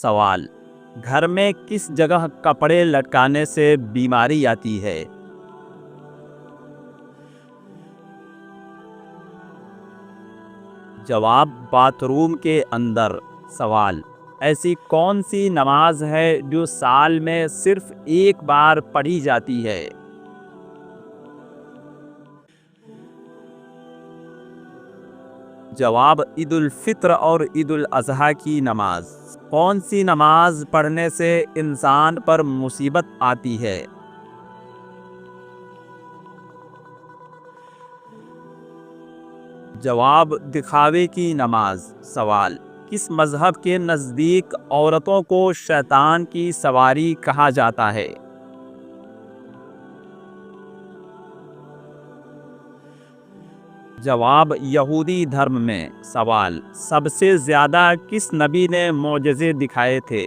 سوال: گھر میں کس جگہ کپڑے لٹکانے سے بیماری آتی ہے؟ جواب: باتھ روم کے اندر۔ سوال: ایسی کون سی نماز ہے جو سال میں صرف ایک بار پڑھی جاتی ہے؟ جواب: عید الفطر اور عید الاضحیٰ کی نماز۔ کون سی نماز پڑھنے سے انسان پر مصیبت آتی ہے؟ جواب: دکھاوے کی نماز۔ سوال: کس مذہب کے نزدیک عورتوں کو شیطان کی سواری کہا جاتا ہے؟ جواب: یہودی دھرم میں۔ سوال: سب سے زیادہ کس نبی نے معجزے دکھائے تھے؟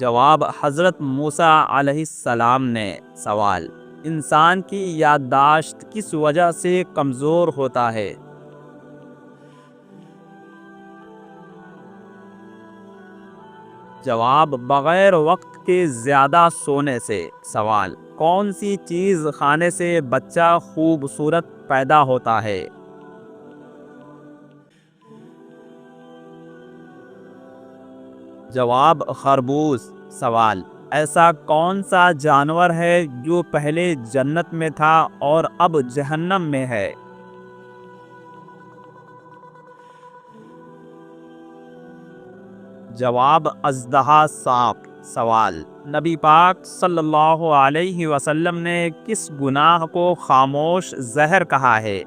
جواب: حضرت موسیٰ علیہ السلام نے۔ سوال: انسان کی یادداشت کس وجہ سے کمزور ہوتا ہے؟ جواب: بغیر وقت کے زیادہ سونے سے۔ سوال: کون سی چیز کھانے سے بچہ خوبصورت پیدا ہوتا ہے؟ جواب: خربوز۔ سوال: ایسا کون سا جانور ہے جو پہلے جنت میں تھا اور اب جہنم میں ہے؟ جواب: اژدہا سانپ۔ سوال: نبی پاک صلی اللہ علیہ وسلم نے کس گناہ کو خاموش زہر کہا ہے؟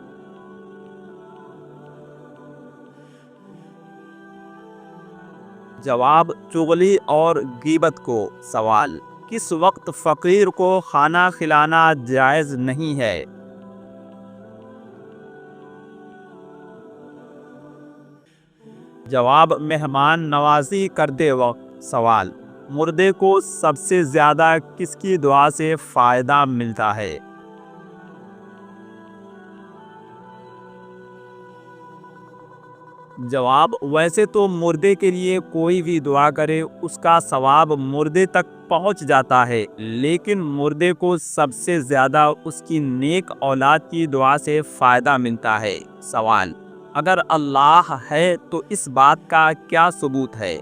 جواب: چغلی اور غیبت کو۔ سوال: کس وقت فقیر کو کھانا کھلانا جائز نہیں ہے؟ جواب: مہمان نوازی کرتے وقت۔ سوال: مردے کو سب سے زیادہ کس کی دعا سے فائدہ ملتا ہے؟ جواب: ویسے تو مردے کے لیے کوئی بھی دعا کرے اس کا ثواب مردے تک پہنچ جاتا ہے، لیکن مردے کو سب سے زیادہ اس کی نیک اولاد کی دعا سے فائدہ ملتا ہے۔ سوال: اگر اللہ ہے تو اس بات کا کیا ثبوت ہے؟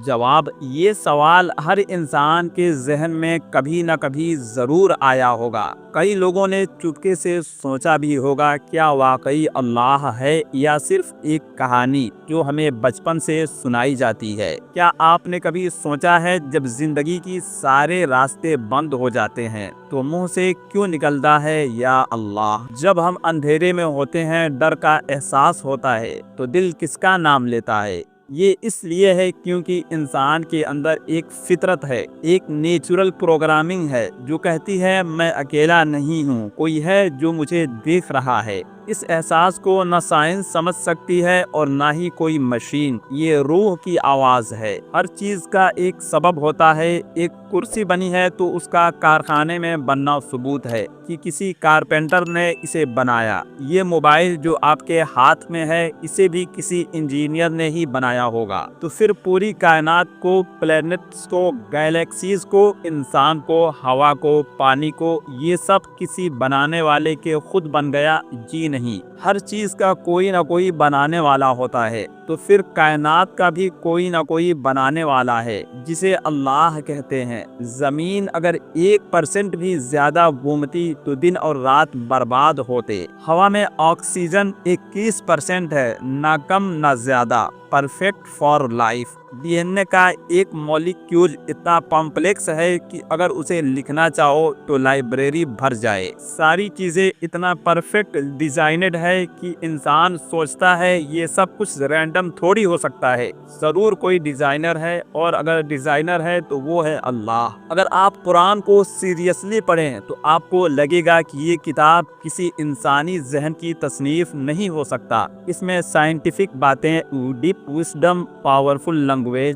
جواب: یہ سوال ہر انسان کے ذہن میں کبھی نہ کبھی ضرور آیا ہوگا۔ کئی لوگوں نے چپکے سے سوچا بھی ہوگا، کیا واقعی اللہ ہے یا صرف ایک کہانی جو ہمیں بچپن سے سنائی جاتی ہے؟ کیا آپ نے کبھی سوچا ہے جب زندگی کی سارے راستے بند ہو جاتے ہیں تو منہ سے کیوں نکلتا ہے یا اللہ؟ جب ہم اندھیرے میں ہوتے ہیں، ڈر کا احساس ہوتا ہے تو دل کس کا نام لیتا ہے؟ یہ اس لیے ہے کیونکہ انسان کے اندر ایک فطرت ہے، ایک نیچرل پروگرامنگ ہے جو کہتی ہے میں اکیلا نہیں ہوں، کوئی ہے جو مجھے دیکھ رہا ہے۔ اس احساس کو نہ سائنس سمجھ سکتی ہے اور نہ ہی کوئی مشین، یہ روح کی آواز ہے۔ ہر چیز کا ایک سبب ہوتا ہے، ایک کرسی بنی ہے تو اس کا کارخانے میں بننا ثبوت ہے کہ کسی کارپینٹر نے اسے بنایا۔ یہ موبائل جو آپ کے ہاتھ میں ہے اسے بھی کسی انجینئر نے ہی بنایا ہوگا۔ تو پھر پوری کائنات کو، پلینٹس کو، گیلیکسیز کو، انسان کو، ہوا کو، پانی کو، یہ سب کسی بنانے والے کے خود بن گیا؟ جی نہیں، ہر چیز کا کوئی نہ کوئی بنانے والا ہوتا ہے۔ تو پھر کائنات کا بھی کوئی نہ کوئی بنانے والا ہے جسے اللہ کہتے ہیں۔ زمین اگر 1% بھی زیادہ گھومتی تو دن اور رات برباد ہوتے۔ ہوا میں آکسیجن 21% ہے، نہ کم نہ زیادہ، perfect for life. D N A کا ایک مالیکیول اتنا کمپلیکس ہے کہ اگر اسے لکھنا چاہو تو لائبریری بھر جائے۔ ساری چیزیں اتنا پرفیکٹ ڈیزائنڈ ہے کہ انسان سوچتا ہے یہ سب کچھ رینڈم تھوڑی ہو سکتا ہے، ضرور کوئی ڈیزائنر ہے، اور اگر ڈیزائنر ہے تو وہ ہے اللہ۔ اگر آپ قرآن کو سیریسلی پڑھیں تو آپ کو لگے گا کہ یہ کتاب کسی انسانی ذہن کی تصنیف نہیں ہو سکتا۔ اس میں سائنٹیفک باتیں، ڈیپ وزڈم، پاورفل لینگویج،